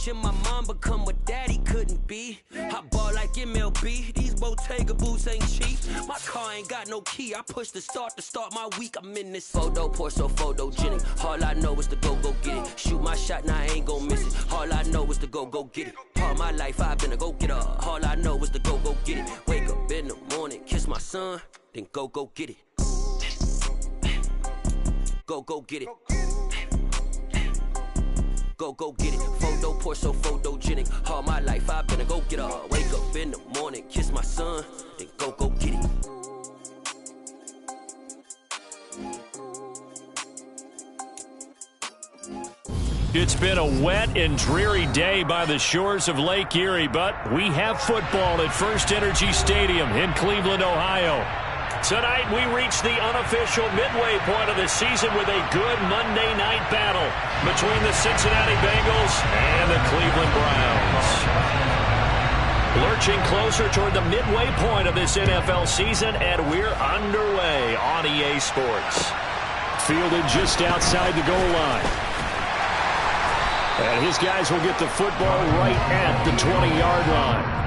watching my mom become what daddy couldn't be. I ball like MLB, these Bottega boots ain't cheap. My car ain't got no key, I push the start to start my week. I'm in this photo, pour so photogenic. All I know is to go get it. Shoot my shot, now I ain't gon' miss it. All I know is to go get it. All my life I've been a go-getter. All I know is to go get it. Wake up in the morning, kiss my son, then go get it. Go get it. Go get it. Photo, pour so photogenic. All my life I've been a go-getter. Wake up in the morning, kiss my son, then go get it. It's been a wet and dreary day by the shores of Lake Erie, but we have football at First Energy Stadium in Cleveland, Ohio. Tonight we reach the unofficial midway point of the season with a good Monday night battle between the Cincinnati Bengals and the Cleveland Browns. Lurching closer toward the midway point of this NFL season, and we're underway on EA Sports. Fielded just outside the goal line. And his guys will get the football right at the 20-yard line.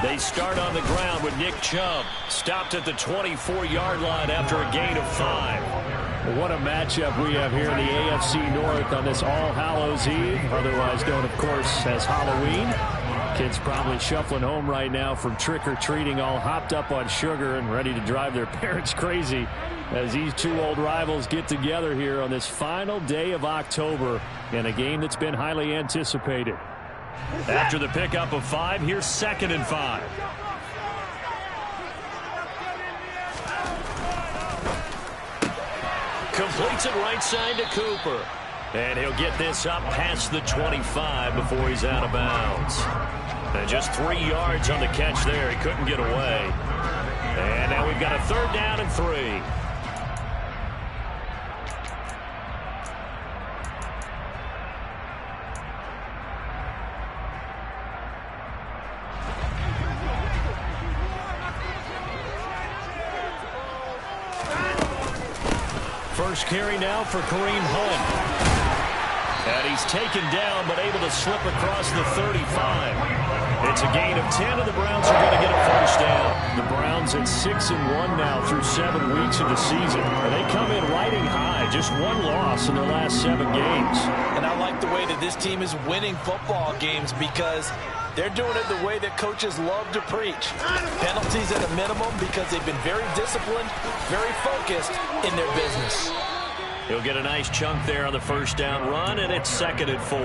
They start on the ground with Nick Chubb. Stopped at the 24-yard line after a gain of 5. What a matchup we have here in the AFC North on this All Hallows Eve, otherwise known, of course, as Halloween. Kids probably shuffling home right now from trick-or-treating, all hopped up on sugar and ready to drive their parents crazy as these two old rivals get together here on this final day of October in a game that's been highly anticipated. After the pickup of 5, here's 2nd and 5. Completes it right side to Cooper. And he'll get this up past the 25 before he's out of bounds. And just 3 yards on the catch there. He couldn't get away. And now we've got a 3rd down and 3. First carry now for Kareem Hunt. And he's taken down, but able to slip across the 35. It's a gain of 10, and the Browns are going to get a first down. The Browns at 6-1 now through 7 weeks of the season. And they come in riding high, just 1 loss in their last 7 games. And I like the way that this team is winning football games because they're doing it the way that coaches love to preach. Penalties at a minimum because they've been very disciplined, very focused in their business. He'll get a nice chunk there on the first down run, and it's 2nd and 4.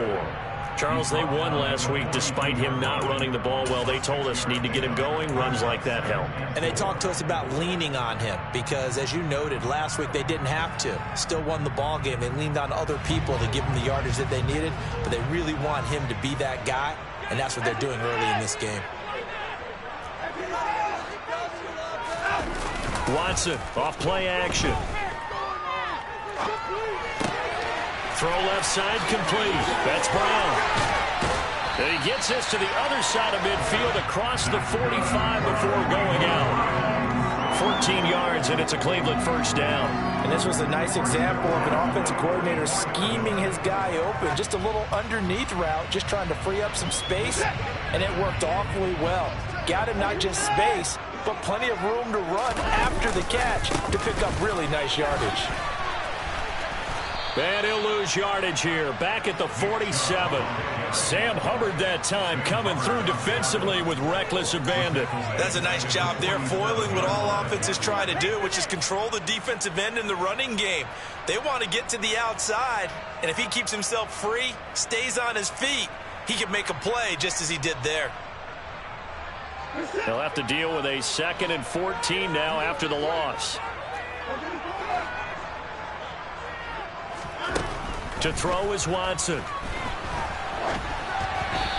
Charles, they won last week despite him not running the ball well. They told us need to get him going. Runs like that help. And they talked to us about leaning on him because, as you noted, last week they didn't have to. Still won the ball game. They leaned on other people to give them the yardage that they needed, but they really want him to be that guy, and that's what they're doing early in this game. Watson, off play action. Throw left side complete. That's Brown. And he gets this to the other side of midfield across the 45 before going out. For 14 yards, and it's a Cleveland first down. And this was a nice example of an offensive coordinator scheming his guy open. Just a little underneath route, just trying to free up some space, and it worked awfully well. Got him not just space, but plenty of room to run after the catch to pick up really nice yardage. And he'll lose yardage here, back at the 47. Sam Hubbard that time coming through defensively with reckless abandon. That's a nice job there, foiling what all offenses try to do, which is control the defensive end in the running game. They want to get to the outside, and if he keeps himself free, stays on his feet, he can make a play just as he did there. They'll have to deal with a 2nd and 14 now after the loss. To throw is Watson.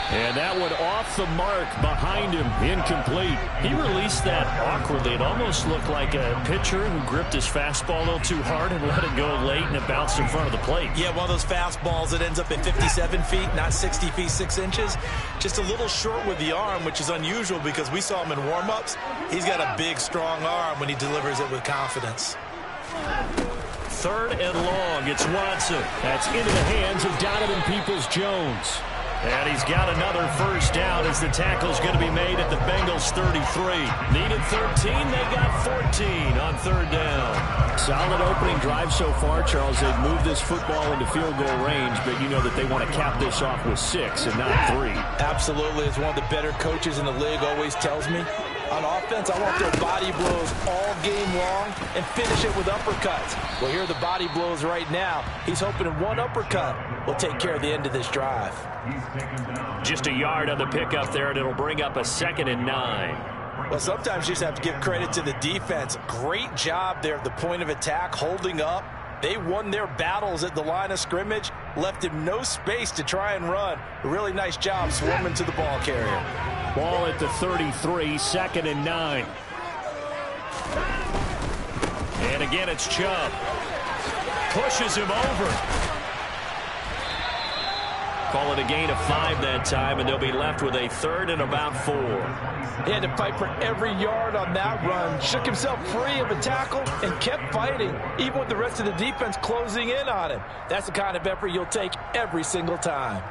And that one off the mark behind him, incomplete. He released that awkwardly. It almost looked like a pitcher who gripped his fastball a little too hard and let it go late, and it bounced in front of the plate. Yeah, one of those fastballs that ends up at 57 feet, not 60 feet 6 inches. Just a little short with the arm, which is unusual because we saw him in warm-ups. He's got a big, strong arm when he delivers it with confidence. 3rd and long. It's Watson. That's into the hands of Donovan Peoples-Jones. And he's got another first down as the tackle's going to be made at the Bengals 33. Needed 13. They got 14 on 3rd down. Solid opening drive so far, Charles. They've moved this football into field goal range, but you know that they want to cap this off with 6 and not 3. Absolutely. As one of the better coaches in the league always tells me, on offense, I want their body blows all game long and finish it with uppercuts. Well, here are the body blows right now. He's hoping one uppercut will take care of the end of this drive. Just a yard on the pickup there, and it'll bring up a 2nd and 9. Well, sometimes you just have to give credit to the defense. Great job there at the point of attack, holding up. They won their battles at the line of scrimmage, left him no space to try and run. A really nice job swarming to the ball carrier. Ball at the 33, 2nd and 9. And again, it's Chubb. Pushes him over. Call it a gain of 5 that time, and they'll be left with a 3rd and about 4. He had to fight for every yard on that run. Shook himself free of a tackle and kept fighting, even with the rest of the defense closing in on him. That's the kind of effort you'll take every single time.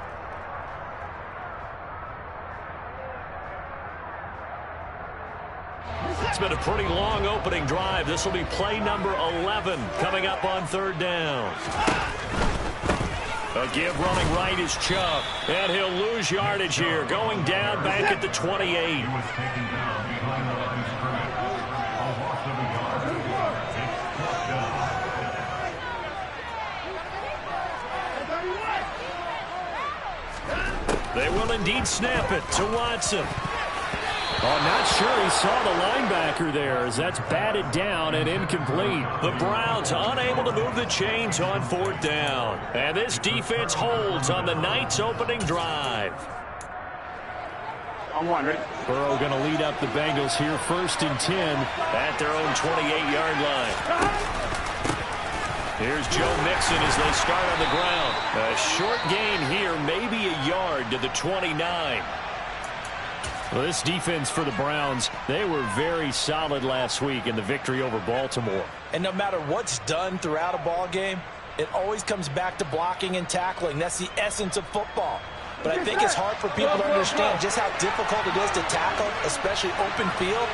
It's been a pretty long opening drive. This will be play number 11 coming up on 3rd down. A give running right is Chubb, and he'll lose yardage here, going down back at the 28. They will indeed snap it to Watson. Oh, not sure he saw the linebacker there as that's batted down and incomplete. The Browns unable to move the chains on 4th down. And this defense holds on the night's opening drive. Burrow going to lead up the Bengals here, 1st and 10. At their own 28-yard line. Here's Joe Mixon as they start on the ground. A short gain here, maybe a yard to the 29. Well, this defense for the Browns, they were very solid last week in the victory over Baltimore. And no matter what's done throughout a ball game, it always comes back to blocking and tackling. That's the essence of football. But I think it's hard for people to understand just how difficult it is to tackle, especially open field.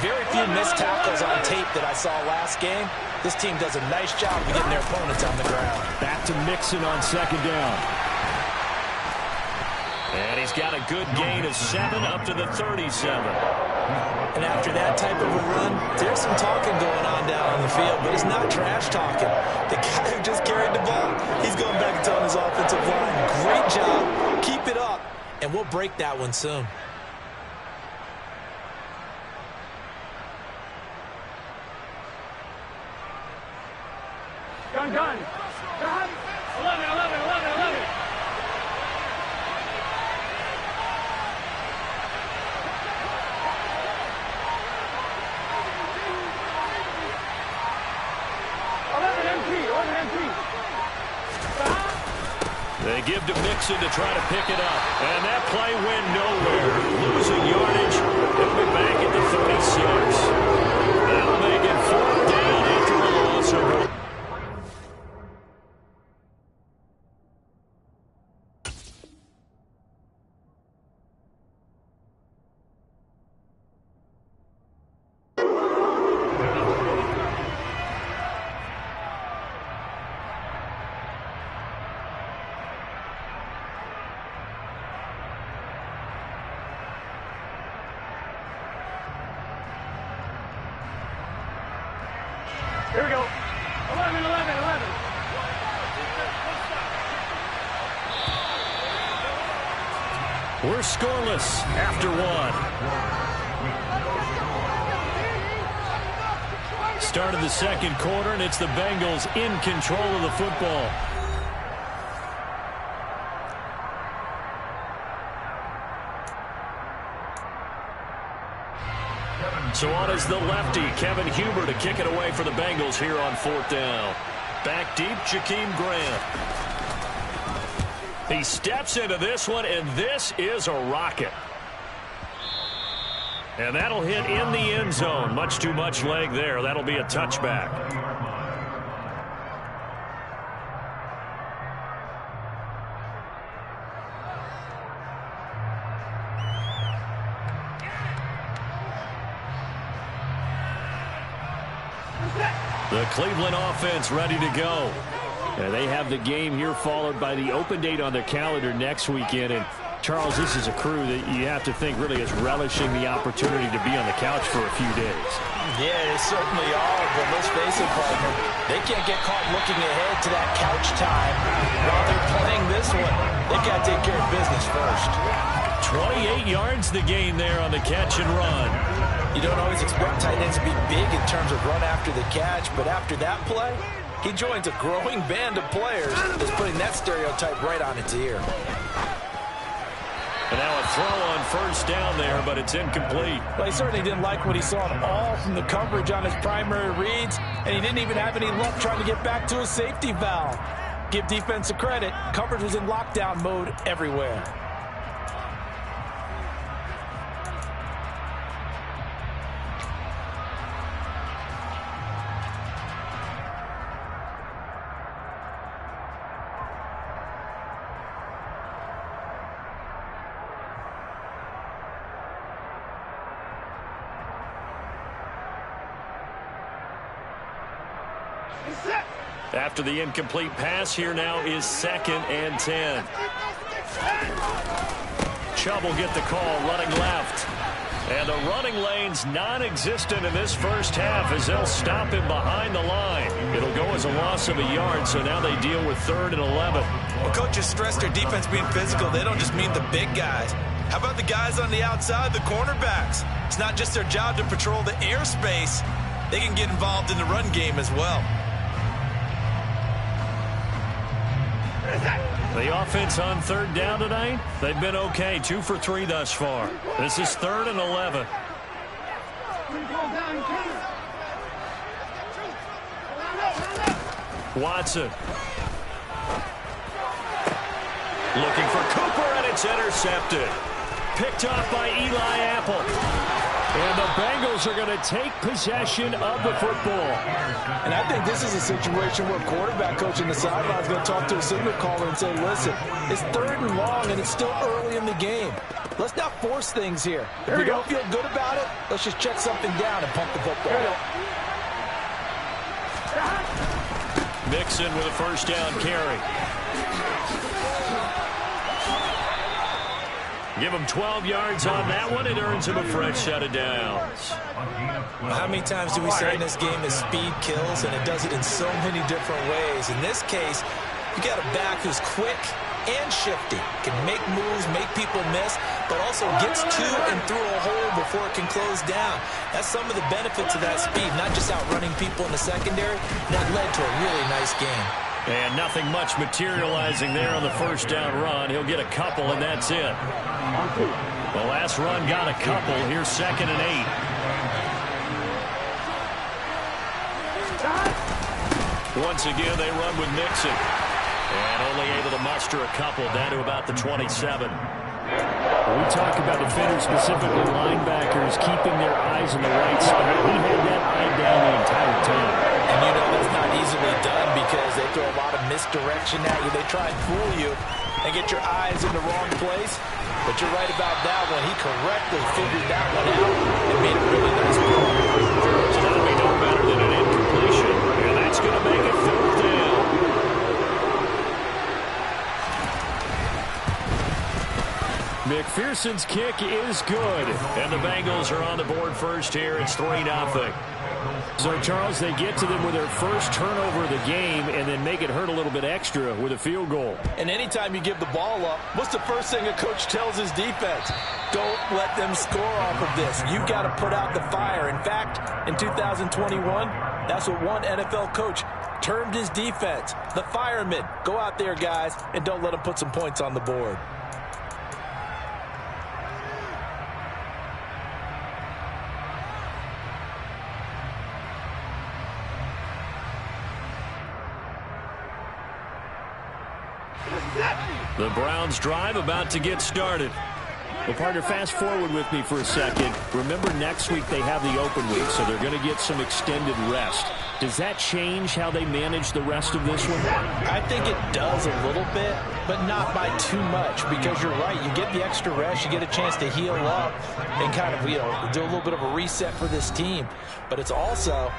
Very few missed tackles on tape that I saw last game. This team does a nice job of getting their opponents on the ground. Back to Mixon on 2nd down. And he's got a good gain of 7 up to the 37. And after that type of a run, there's some talking going on down on the field, but it's not trash talking. The guy who just carried the ball, he's going back and telling his offensive line, great job, keep it up, and we'll break that one soon. Gun. 11. They give to Mixon to try to pick it up. And that play went nowhere. Losing yardage. They'll be back at the 36. That'll Here we go. 11. We're scoreless after one. Start of the second quarter, and it's the Bengals in control of the football. So on is the lefty, Kevin Huber, to kick it away for the Bengals here on 4th down. Back deep, Jakeem Grant. He steps into this one, and this is a rocket. And that'll hit in the end zone. Much too much leg there. That'll be a touchback. The Cleveland offense ready to go. And they have the game here followed by the open date on their calendar next weekend. And Charles, this is a crew that you have to think really is relishing the opportunity to be on the couch for a few days. Yeah, they certainly are, but let's face it, partner, they can't get caught looking ahead to that couch time while they're playing this one. They've got to take care of business first. 28 yards the gain there on the catch and run. You don't always expect tight ends to be big in terms of run after the catch, but after that play, he joins a growing band of players that's putting that stereotype right on its ear. And now a throw on first down there, but it's incomplete. Well, he certainly didn't like what he saw at all from the coverage on his primary reads, and he didn't even have any luck trying to get back to his safety valve. Give defense a credit. Coverage was in lockdown mode everywhere. After the incomplete pass, here now is 2nd and 10. Chubb will get the call, running left. And the running lane's non-existent in this first half as they'll stop him behind the line. It'll go as a loss of a yard, so now they deal with 3rd and 11. Well, coaches stress their defense being physical. They don't just mean the big guys. How about the guys on the outside, the cornerbacks? It's not just their job to patrol the airspace. They can get involved in the run game as well. The offense on 3rd down tonight, they've been okay. 2 for 3 thus far. This is 3rd and 11. Watson. Looking for Cooper, and it's intercepted. Picked off by Eli Apple. And the Bengals are going to take possession of the football. And I think this is a situation where quarterback coach in the sideline is going to talk to a signal caller and say, listen, it's 3rd and long and it's still early in the game. Let's not force things here. If we don't feel good about it, let's just check something down and pump the football. Mixon with a first down carry. Give him 12 yards on that one. It earns him a fresh set of downs. How many times do we say in this game that speed kills, and it does it in so many different ways? In this case, you got a back who's quick and shifty, can make moves, make people miss, but also gets to and through a hole before it can close down. That's some of the benefits of that speed, not just outrunning people in the secondary. That led to a really nice game. And nothing much materializing there on the first down run. He'll get a couple, and that's it. The last run got a couple. Here's 2nd and 8. Once again, they run with Mixon. And only able to muster a couple down to about the 27. We talk about defenders, specifically linebackers, keeping their eyes in the right spot. He had that eye down the entire time. And you know that's not easily done because they throw a lot of misdirection at you. They try and fool you and get your eyes in the wrong place. But you're right about that one. He correctly figured that one out and made a really nice play. So that'll be no better than an incompletion. And that's going to make it 4th down. McPherson Jefferson's kick is good. And the Bengals are on the board first here. It's 3-0. So, Charles, they get to them with their first turnover of the game and then make it hurt a little bit extra with a field goal. And anytime you give the ball up, what's the first thing a coach tells his defense? Don't let them score off of this. You've got to put out the fire. In fact, in 2021, that's what one NFL coach termed his defense. The firemen. Go out there, guys, and don't let them put some points on the board. The Browns drive about to get started. Well, partner, fast forward with me for a second. Remember, next week they have the open week, so they're going to get some extended rest. Does that change how they manage the rest of this one? I think it does a little bit, but not by too much, because you're right. You get the extra rest. You get a chance to heal up and kind of, do a little bit of a reset for this team. But it's also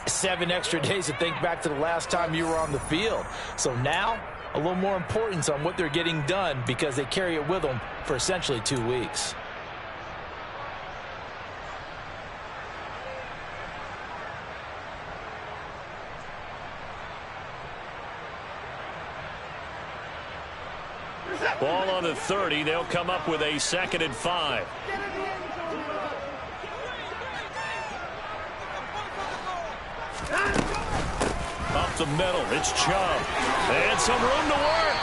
7 extra days to think back to the last time you were on the field. So now, a little more importance on what they're getting done because they carry it with them for essentially 2 weeks. Ball on the 30. They'll come up with a 2nd and 5. Up the middle, it's Chubb. And some room to work.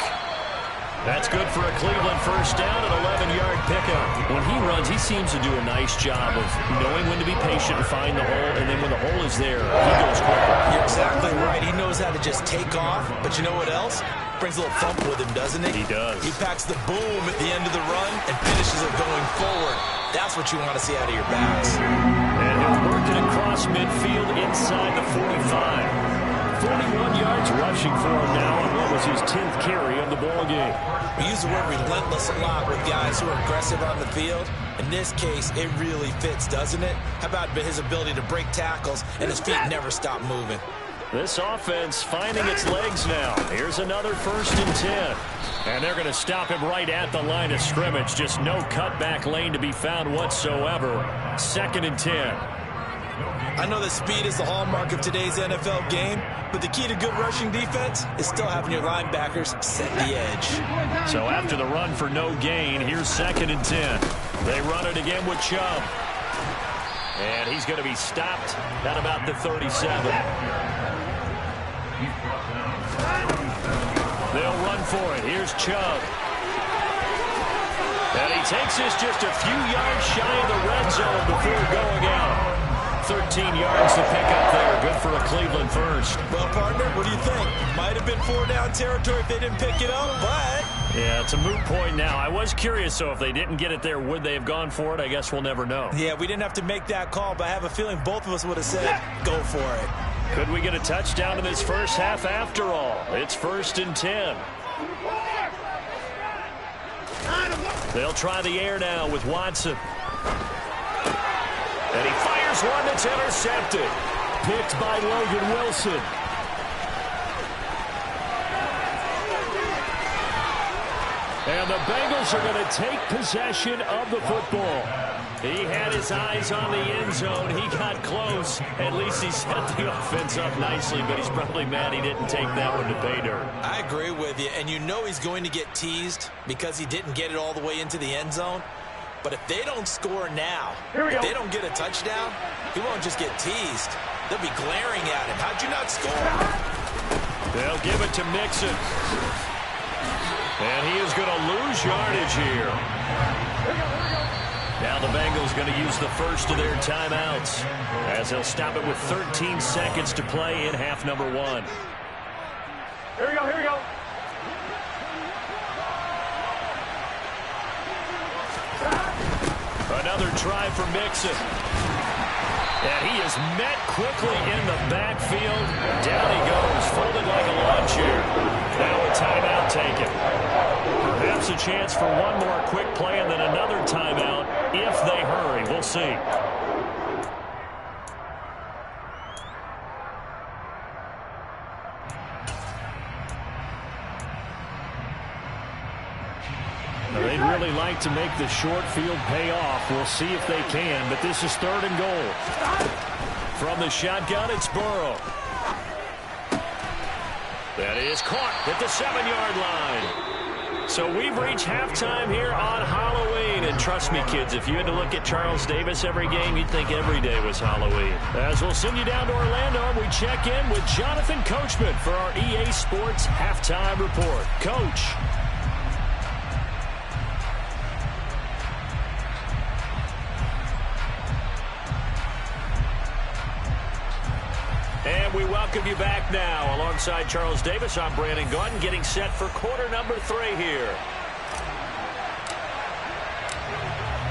That's good for a Cleveland first down, an 11-yard pickup. When he runs, he seems to do a nice job of knowing when to be patient and find the hole, and then when the hole is there, he goes quicker. You're exactly right. He knows how to just take off, but you know what else? Brings a little thump with him, doesn't he? He does. He packs the boom at the end of the run and finishes it going forward. That's what you want to see out of your backs. And he'll work it across midfield inside the 45. 41 yards rushing for him now on what was his 10th carry of the ball game. We use the word relentless a lot with guys who are aggressive on the field. In this case, it really fits, doesn't it? How about his ability to break tackles and his feet never stop moving? This offense finding its legs now. Here's another 1st and 10. And they're going to stop him right at the line of scrimmage. Just no cutback lane to be found whatsoever. 2nd and 10. I know that speed is the hallmark of today's NFL game, but the key to good rushing defense is still having your linebackers set the edge. So after the run for no gain, here's 2nd and 10. They run it again with Chubb. And he's going to be stopped at about the 37. They'll run for it. Here's Chubb. And he takes this just a few yards shy of the red zone before going out. 13 yards to pick up there. Good for a Cleveland first. Well, partner, what do you think? Might have been 4-down territory if they didn't pick it up, but... Yeah, it's a moot point now. I was curious, so if they didn't get it there, would they have gone for it? I guess we'll never know. Yeah, we didn't have to make that call, but I have a feeling both of us would have said, go for it. Could we get a touchdown in this first half after all? It's 1st and 10. They'll try the air now with Watson. And he fires one that's intercepted. Picked by Logan Wilson. And the Bengals are going to take possession of the football. He had his eyes on the end zone. He got close. At least he set the offense up nicely, but he's probably mad he didn't take that one to pay dirt. I agree with you, and you know he's going to get teased because he didn't get it all the way into the end zone. But if they don't score now, if they don't get a touchdown, he won't just get teased. They'll be glaring at him. How'd you not score? They'll give it to Mixon. And he is going to lose yardage here. Now the Bengals going to use the first of their timeouts as they'll stop it with 13 seconds to play in half number 1. Here we go, here we go. Another try for Mixon. And he is met quickly in the backfield. Down he goes, folded like a lawn chair. Now a timeout taken. Perhaps a chance for one more quick play and then another timeout if they hurry. We'll see. They'd really like to make the short field pay off. We'll see if they can, but this is 3rd and goal. From the shotgun, it's Burrow. That is caught at the 7-yard line. So we've reached halftime here on Halloween. And trust me, kids, if you had to look at Charles Davis every game, you'd think every day was Halloween. As we'll send you down to Orlando, and we check in with Jonathan Coachman for our EA Sports Halftime Report. Coach. And we welcome you back now. Alongside Charles Davis, I'm Brandon Gaudin, getting set for quarter number 3 here.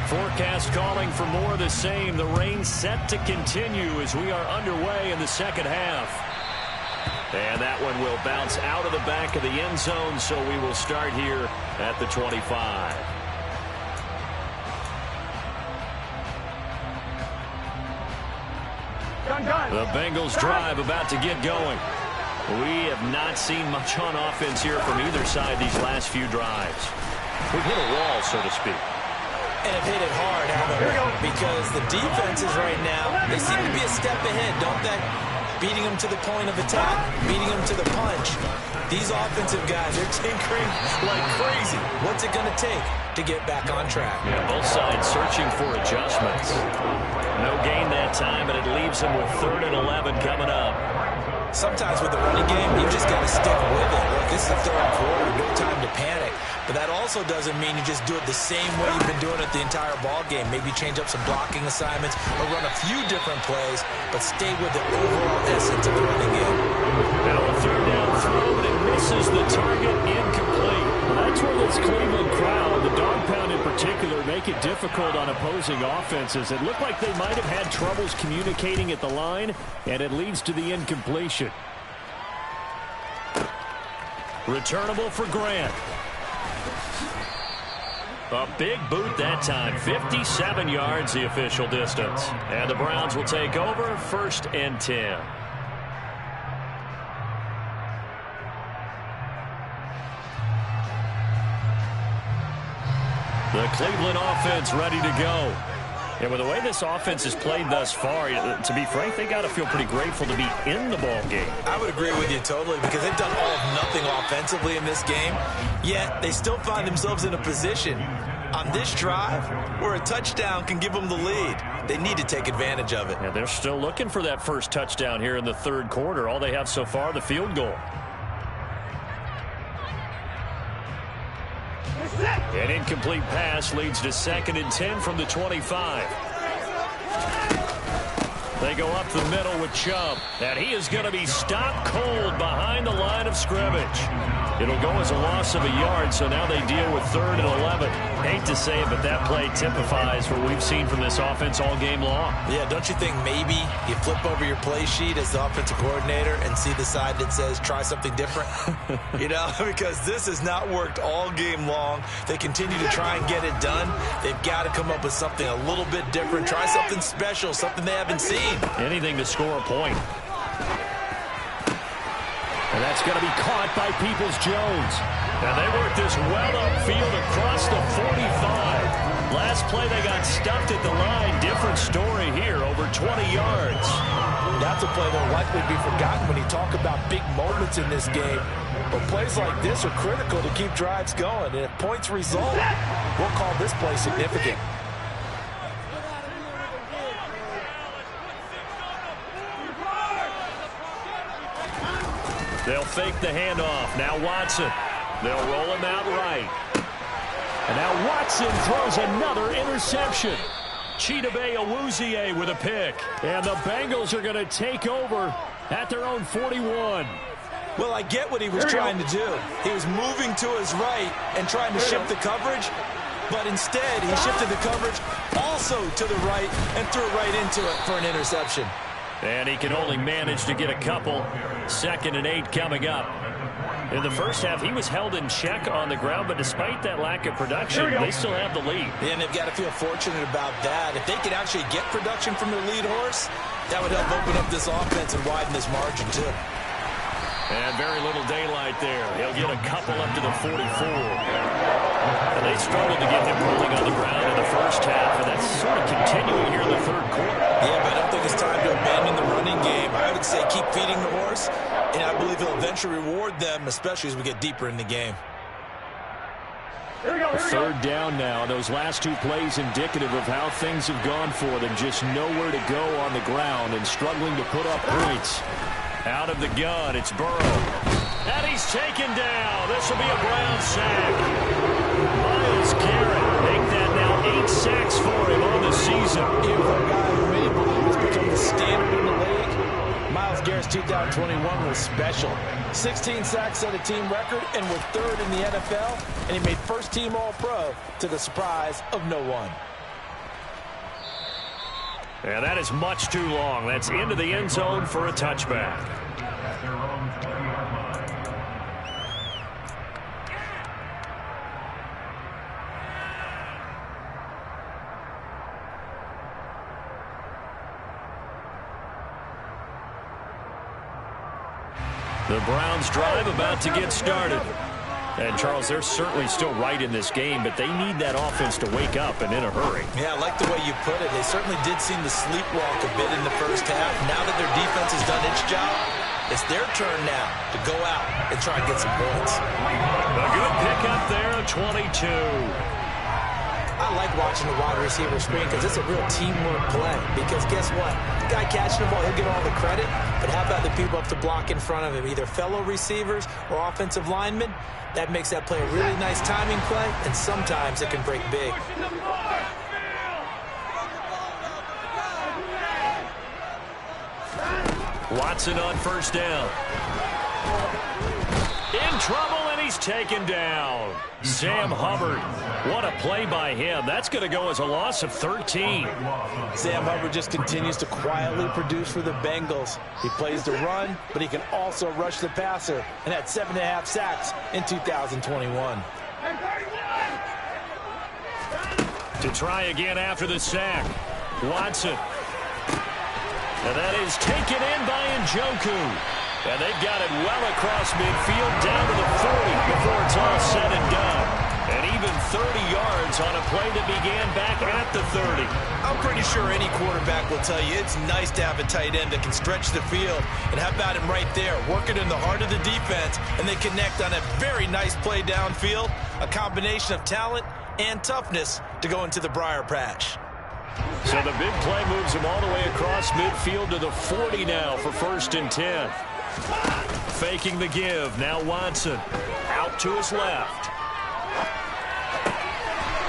Forecast calling for more of the same. The rain set to continue as we are underway in the second half. And that one will bounce out of the back of the end zone, so we will start here at the 25. The Bengals drive about to get going. We have not seen much on offense here from either side these last few drives. We've hit a wall, so to speak. And have hit it hard, haven't we? Because the defenses right now, they seem to be a step ahead, don't they? Beating them to the point of attack, beating them to the punch. These offensive guys, they're tinkering like crazy. What's it going to take to get back on track? Yeah, both sides searching for adjustments. No gain that time, and it leaves them with 3rd and 11 coming up. Sometimes with the running game, you just got to stick with it. Look, this is the 3rd quarter, no time to panic. But that also doesn't mean you just do it the same way you've been doing it the entire ball game. Maybe change up some blocking assignments or run a few different plays, but stay with the overall essence of the running game. Now a 3rd down throw, but it misses the target, incomplete. Well, that's where this Cleveland crowd, the dog pound in particular, make it difficult on opposing offenses. It looked like they might have had troubles communicating at the line, and it leads to the incompletion. Returnable for Grant. A big boot that time. 57 yards the official distance. And the Browns will take over 1st and 10. The Cleveland offense ready to go. And with the way this offense has played thus far, to be frank, they got to feel pretty grateful to be in the ball game. I would agree with you totally because they've done all of nothing offensively in this game, yet they still find themselves in a position on this drive where a touchdown can give them the lead. They need to take advantage of it. And they're still looking for that first touchdown here in the 3rd quarter. All they have so far, the field goal. An incomplete pass leads to 2nd and 10 from the 25. They go up the middle with Chubb, and he is going to be stopped cold behind the line of scrimmage. It'll go as a loss of a yard, so now they deal with 3rd and 11. Hate to say it, but that play typifies what we've seen from this offense all game long. Yeah, don't you think maybe you flip over your play sheet as the offensive coordinator and see the side that says try something different? You know, because this has not worked all game long. They continue to try and get it done. They've got to come up with something a little bit different. Try something special, something they haven't seen. Anything to score a point. And that's going to be caught by Peoples-Jones. And they work this well upfield across the 45. Last play they got stuffed at the line. Different story here, over 20 yards. That's a play that will likely be forgotten when you talk about big moments in this game. But plays like this are critical to keep drives going. And if points result, we'll call this play significant. They'll fake the handoff. Now Watson. They'll roll him out right. And now Watson throws another interception. Chidobe Awuzie with a pick. And the Bengals are going to take over at their own 41. Well, I get what he was trying to do. He was moving to his right and trying to shift the coverage. But instead, he shifted the coverage also to the right and threw it right into it for an interception. And he can only manage to get a couple. 2nd and 8 coming up. In the first half, he was held in check on the ground, but despite that lack of production, they still have the lead. And they've got to feel fortunate about that. If they could actually get production from their lead horse, that would help open up this offense and widen this margin, too. And very little daylight there. He'll get a couple up to the 44. And they struggled to get him rolling on the ground in the first half, and that's sort of continuing here in the third quarter. Yeah, but I don't think it's time to abandon the running game. I would say keep feeding the horse, and I believe he'll eventually reward them, especially as we get deeper in the game. Third down now. Those last two plays indicative of how things have gone for them. Just nowhere to go on the ground and struggling to put up points. Out of the gun, it's Burrow. And he's taken down. This will be a Brown sack. Myles Garrett, make that now 8 sacks for him on the season. Yeah, for a guy who many believe has become the standard in the league, Myles Garrett's 2021 was special. 16 sacks set a team record and were third in the NFL, and he made first-team All-Pro to the surprise of no one. And that is much too long. That's into the end zone for a touchback. The Browns drive about to get started. And, Charles, they're certainly still right in this game, but they need that offense to wake up and in a hurry. Yeah, I like the way you put it. They certainly did seem to sleepwalk a bit in the first half. Now that their defense has done its job, it's their turn now to go out and try and get some points. A good pickup there, 22. I like watching the wide receiver screen because it's a real teamwork play. Because guess what? The guy catching the ball, he'll get all the credit. But how about the people up to block in front of him, either fellow receivers or offensive linemen? That makes that play a really nice timing play, and sometimes it can break big. Watson on first down. In trouble, and he's taken down. Sam Hubbard. What a play by him. That's going to go as a loss of 13. Sam Hubbard just continues to quietly produce for the Bengals. He plays the run, but he can also rush the passer, and had 7.5 sacks in 2021. To try again after the sack. Watson. And that is taken in by Njoku. And they've got it well across midfield down to the 40 before it's all said and done. And even 30 yards on a play that began back at the 30. I'm pretty sure any quarterback will tell you it's nice to have a tight end that can stretch the field. And how about him right there, working in the heart of the defense, and they connect on a very nice play downfield, a combination of talent and toughness to go into the briar patch. So the big play moves him all the way across midfield to the 40 now for 1st and 10. Faking the give. Now Watson out to his left.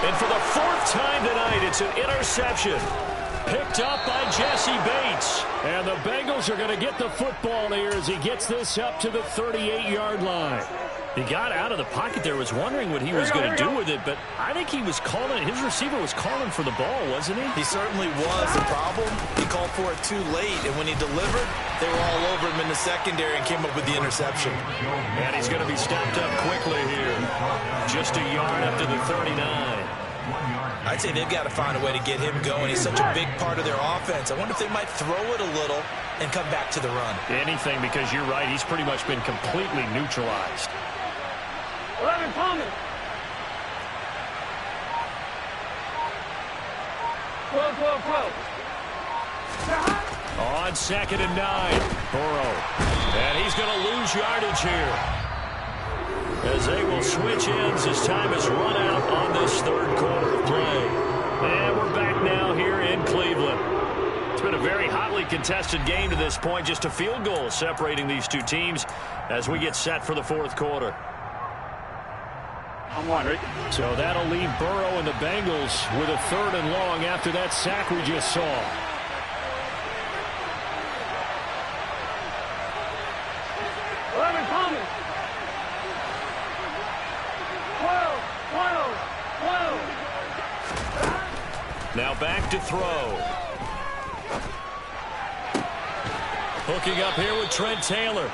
And for the 4th time tonight, it's an interception. Picked up by Jesse Bates. And the Bengals are going to get the football here as he gets this up to the 38-yard line. He got out of the pocket there, was wondering what he was going to do with it, but I think he was calling, his receiver was calling for the ball, wasn't he? He certainly was. The problem, he called for it too late, and when he delivered, they were all over him in the secondary and came up with the interception. And he's going to be stopped up quickly here. Just a yard up to the 39. I'd say they've got to find a way to get him going. He's such a big part of their offense. I wonder if they might throw it a little and come back to the run. Anything, because you're right, he's pretty much been completely neutralized. 11 coming. 12. On 2nd and 9, Burrow. And he's going to lose yardage here, as they will switch ends as time has run out on this 3rd quarter of play. And we're back now here in Cleveland. It's been a very hotly contested game to this point. Just a field goal separating these two teams as we get set for the 4th quarter. I'm one, Rick. So that'll leave Burrow and the Bengals with a 3rd and long after that sack we just saw. Now back to throw. Hooking up here with Trent Taylor.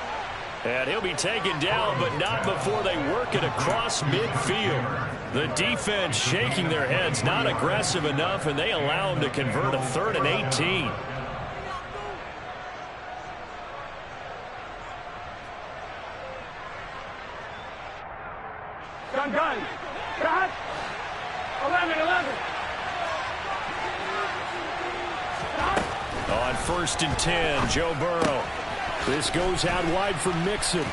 And he'll be taken down, but not before they work it across midfield. The defense shaking their heads, not aggressive enough, and they allow him to convert a 3rd and 18. Gun. Cut. 11. On 1st and 10, Joe Burrow. This goes out wide for Mixon.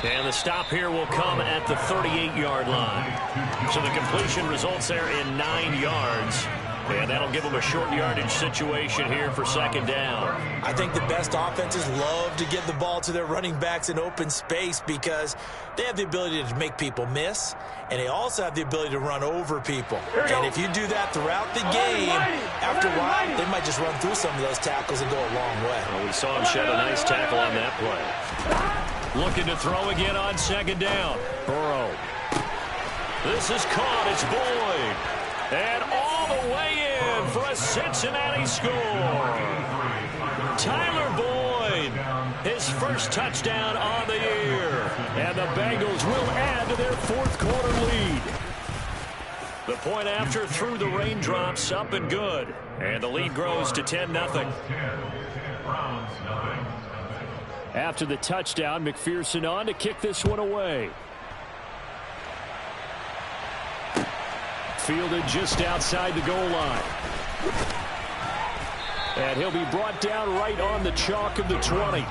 And the stop here will come at the 38-yard line. So the completion results there in 9 yards. And that'll give them a short yardage situation here for 2nd down. I think the best offenses love to give the ball to their running backs in open space because they have the ability to make people miss, and they also have the ability to run over people. And if you do that throughout the game, after a while, they might just run through some of those tackles and go a long way. Well, we saw him shed a nice tackle on that play. Looking to throw again on 2nd down. Burrow. This is caught. It's Boyd. And all the way in for a Cincinnati score. Tyler Boyd, his first touchdown on the year. And the Bengals will add to their 4th quarter lead. The point after through the raindrops, up and good. And the lead grows to 10-0. After the touchdown, McPherson on to kick this one away. Fielded just outside the goal line. And he'll be brought down right on the chalk of the 20.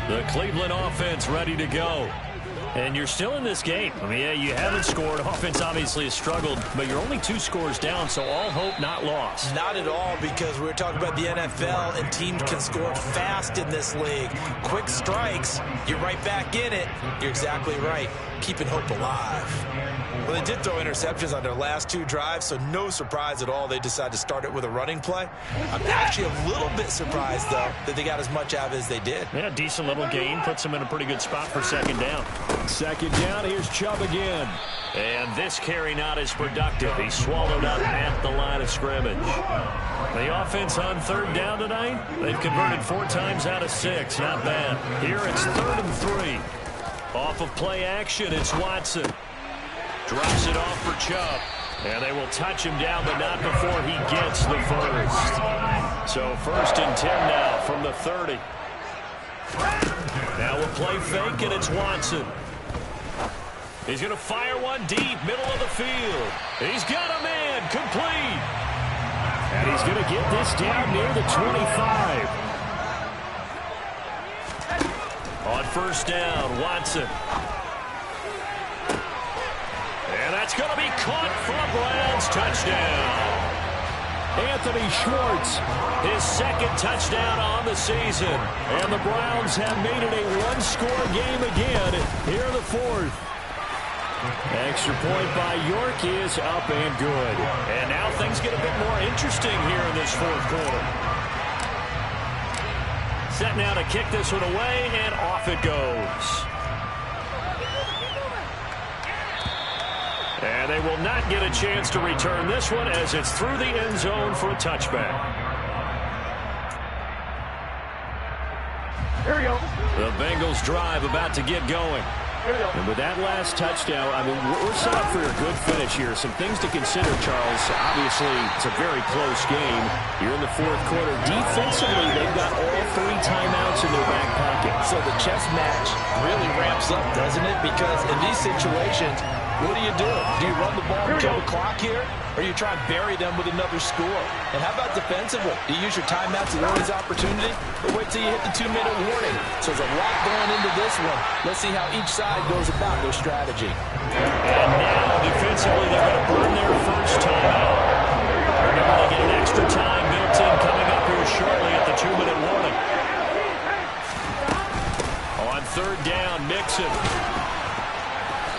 The Cleveland offense ready to go. And you're still in this game. I mean, yeah, you haven't scored. Offense obviously has struggled, but you're only 2 scores down, so all hope not lost. Not at all, because we're talking about the NFL, and teams can score fast in this league. Quick strikes, you're right back in it. You're exactly right. Keeping hope alive. Well, they did throw interceptions on their last 2 drives, so no surprise at all they decided to start it with a running play. I'm actually a little bit surprised, though, that they got as much out of it as they did. Yeah, decent little gain. Puts them in a pretty good spot for 2nd down. 2nd down, here's Chubb again. And this carry not as productive. He swallowed up at the line of scrimmage. The offense on 3rd down tonight, they've converted 4 times out of 6. Not bad. Here it's 3rd and 3. Off of play action, it's Watson. Drops it off for Chubb. And they will touch him down, but not before he gets the first. So 1st and 10 now from the 30. Now we'll play fake, and it's Watson. He's going to fire one deep, middle of the field. He's got a man, complete. And he's going to get this down near the 25. On 1st down, Watson. And that's going to be caught for a Browns touchdown. Anthony Schwartz. His 2nd touchdown on the season. And the Browns have made it a 1-score game again here in the 4th. Extra point by York is up and good. And now things get a bit more interesting here in this 4th quarter. Set now to kick this one away, and off it goes. And they will not get a chance to return this one as it's through the end zone for a touchback. Here we go. The Bengals drive about to get going. And with that last touchdown, I mean, we're set up for a good finish here. Some things to consider, Charles. Obviously, it's a very close game. You're in the 4th quarter. Defensively, they've got all 3 timeouts in their back pocket. So the chess match really ramps up, doesn't it? Because in these situations, what do? Do you run the ball and kill the clock here? Or you try and bury them with another score? And how about defensively? Do you use your timeouts at early's opportunity? Or wait till you hit the 2-minute warning? So there's a lot going into this one. Let's see how each side goes about their strategy. And now, defensively, they're going to burn their first timeout. Remember, they get an extra time built in coming up here shortly at the 2-minute warning. On 3rd down, Mixon.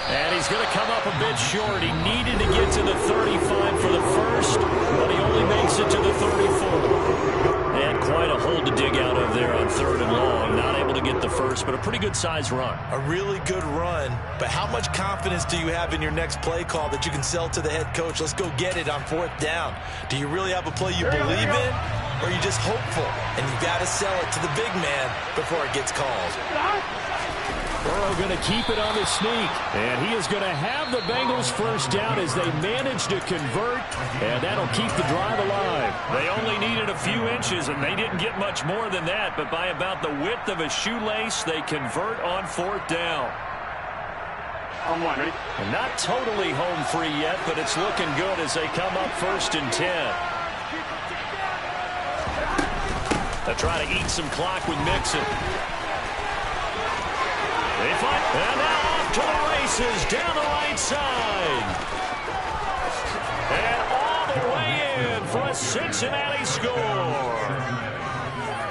And he's going to come up a bit short. He needed to get to the 35 for the first, but he only makes it to the 34. They had quite a hole to dig out of there on 3rd and long. Not able to get the first, but a pretty good-sized run. A really good run, but how much confidence do you have in your next play call that you can sell to the head coach? Let's go get it on 4th down. Do you really have a play you believe in? or are you just hopeful? And you've got to sell it to the big man before it gets called. Burrow going to keep it on the sneak. And he is going to have the Bengals first down as they manage to convert. And that'll keep the drive alive. They only needed a few inches, and they didn't get much more than that. But by about the width of a shoelace, they convert on 4th down. And not totally home free yet, but it's looking good as they come up 1st and 10. They try to eat some clock with Mixon. They fight, and now off to the races down the right side. And all the way in for a Cincinnati score.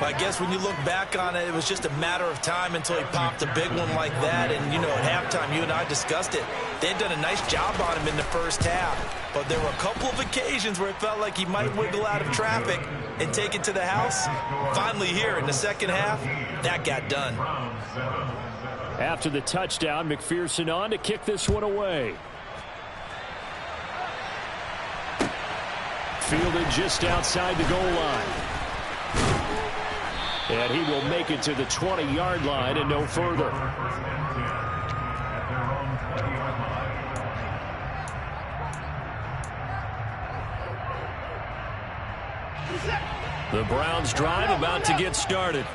Well, I guess when you look back on it, it was just a matter of time until he popped a big one like that. And, you know, at halftime, you and I discussed it. They had done a nice job on him in the first half. But there were a couple of occasions where it felt like he might wiggle out of traffic and take it to the house. Finally here in the second half, that got done. After the touchdown, McPherson on to kick this one away. Fielded just outside the goal line. And he will make it to the 20-yard line and no further. The Browns drive about to get started.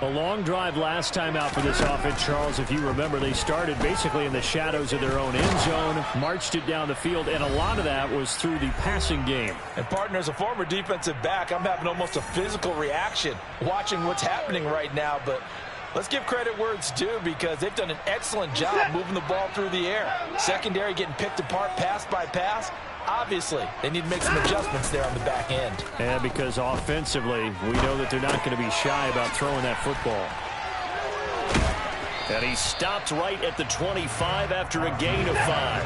A long drive last time out for this offense, Charles. If you remember, they started basically in the shadows of their own end zone, marched it down the field, and a lot of that was through the passing game. And, partner, as a former defensive back, I'm having almost a physical reaction watching what's happening right now. But let's give credit where it's due because they've done an excellent job moving the ball through the air. Secondary getting picked apart pass by pass. Obviously, they need to make some adjustments there on the back end. And because offensively, we know that they're not going to be shy about throwing that football. And he stopped right at the 25 after a gain of 5.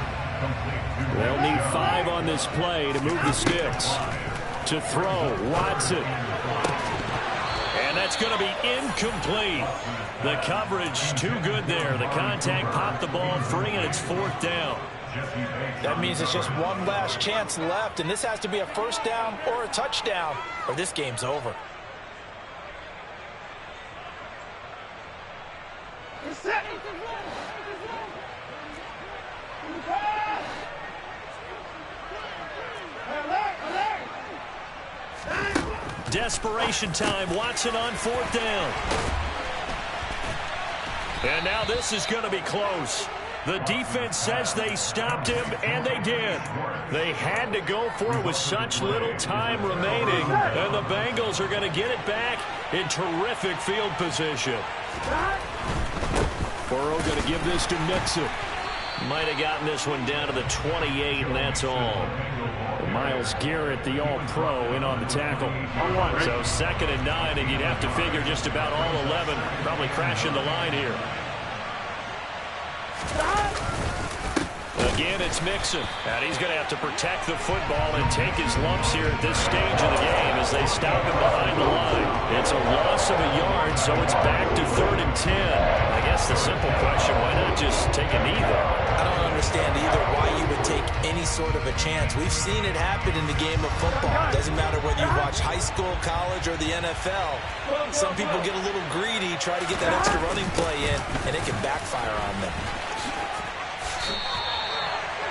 They'll need 5 on this play to move the sticks. To throw, Watson. And that's going to be incomplete. The coverage too good there. The contact popped the ball free, and it's 4th down. That means it's just one last chance left, and this has to be a first down or a touchdown, or this game's over. Desperation time. Watson on 4th down. And now this is going to be close. The defense says they stopped him, and they did. They had to go for it with such little time remaining, and the Bengals are going to get it back in terrific field position. Burrow going to give this to Mixon. Might have gotten this one down to the 28, and that's all. Myles Garrett, the All-Pro, in on the tackle. So 2nd and 9, and you'd have to figure just about all 11 probably crashing the line here. Again, it's Mixon. And he's going to have to protect the football and take his lumps here at this stage of the game as they stop him behind the line. It's a loss of a yard, so it's back to 3rd and 10. I guess the simple question, why not just take a knee there? I don't understand either why you would take any sort of a chance. We've seen it happen in the game of football. It doesn't matter whether you watch high school, college, or the NFL. Some people get a little greedy, try to get that extra running play in, and it can backfire on them.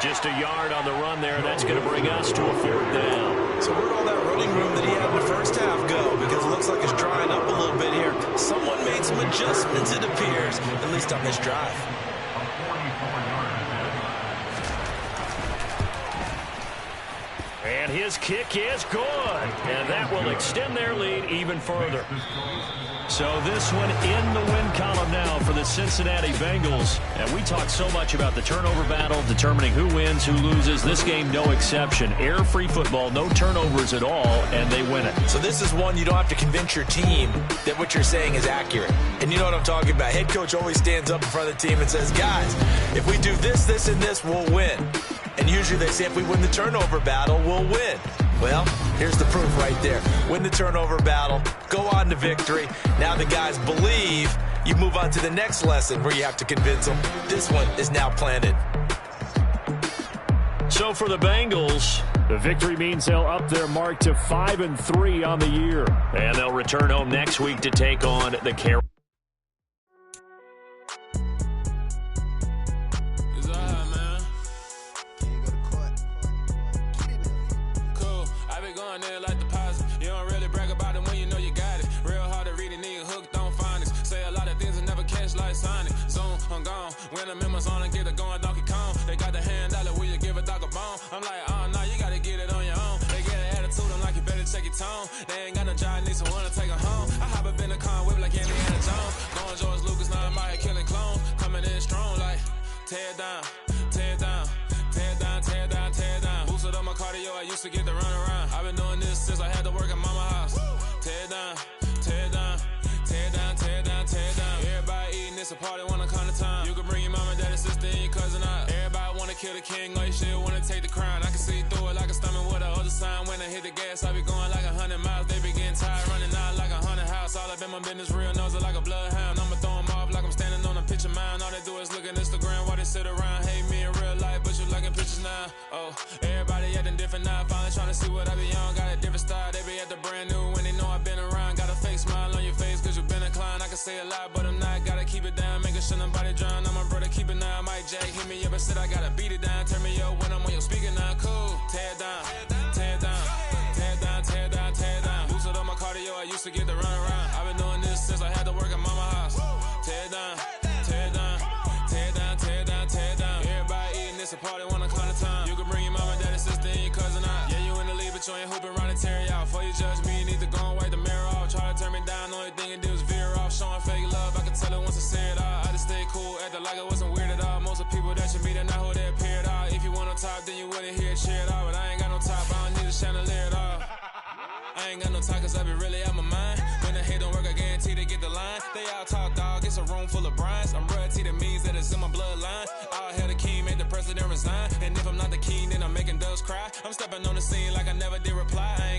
Just a yard on the run there. That's going to bring us to a 4th down. So where'd all that running room that he had in the first half go? Because it looks like it's drying up a little bit here. Someone made some adjustments, it appears, at least on this drive. And his kick is good. And that will extend their lead even further. So this one in the win column now for the Cincinnati Bengals. And we talk so much about the turnover battle, determining who wins, who loses. This game, no exception. Error-free football, no turnovers at all, and they win it. So this is one you don't have to convince your team that what you're saying is accurate. And you know what I'm talking about. Head coach always stands up in front of the team and says, guys, if we do this, this, and this, we'll win. And usually they say if we win the turnover battle, we'll win. Well, here's the proof right there. Win the turnover battle, go on to victory. Now the guys believe. You move on to the next lesson where you have to convince them. This one is now planted. So for the Bengals, The victory means they'll up their mark to 5-3 on the year. And they'll return home next week to take on the Carolina. I'm gone. When I'm in my zone and get it going, Donkey Kong. They got the hand dollar, will you give a dog a bone? I'm like, oh, no, you gotta get it on your own. They get an attitude, I'm like, you better check your tone. They ain't got no job, need someone to take her home. I hop up in the car, whip like Indiana Jones. Going George Lucas, now I'm out here killing clones. Coming in strong like, tear down, tear down, tear down, tear down, tear down. Boosted up my cardio, I used to get to run around. I've been doing this since I had to work at mama house. Tear down, tear down, tear down, tear down, tear down. Everybody eating, it's a party, wanna come to time. You can bring your mama, daddy, sister, and your cousin out. Everybody wanna kill the king, or you shit wanna take the crown. I can see through it like a stomach with a other sign. When I hit the gas, I be going like 100 miles. They be getting tired, running out like 100 house. All up in my business, real nose it like a bloodhound. I'ma throw them off like I'm standing on a picture mound. All they do is look at Instagram while they sit around. Hate me in real life, but you liking pictures now. Oh, everybody acting different now. Finally trying to see what I be on. Got a different style, they be at the brand new when they know I've been around. Got a fake smile on your face, cause you been inclined. I can say a lot, but I'm not. Gotta keep it down, making sure nobody drown. I'm my brother, keep it now. Mike Jack hit me up and said I gotta beat it down. Turn me up when I'm on your speaker now. Cool, tear down, tear down, tear down, tear down, tear down. Boosted up my cardio, I used to get to run around. I've been doing this since I had to work at mama house. Tear down, tear down, tear down, tear down, tear down. Everybody eating, it's a party, wanna come to time. You can bring your mama, daddy, sister, and your cousin out. Yeah, you in the league, but you ain't hooping around and tear you out. Before you judge me, you need to go and wipe the mirror off. Try to turn me down, only thing it do is veer off. Showing fake love, I can tell it once I say it all. I just stay cool, acting like I wasn't weird at all. Most of the people that you meet are not who they appear at all. If you want on top, then you wouldn't hear it cheer at all. But I ain't got no top, I don't need a chandelier at all. I ain't got no time, cause I be really out my mind. When the hate don't work, I guarantee they get the line. They all talk, dog, it's a room full of brines. I'm royalty, that means that it's in my bloodline. All hell the king, made the president resign. And if I'm not the king, then I'm making doves cry. I'm stepping on the scene like I never did reply. I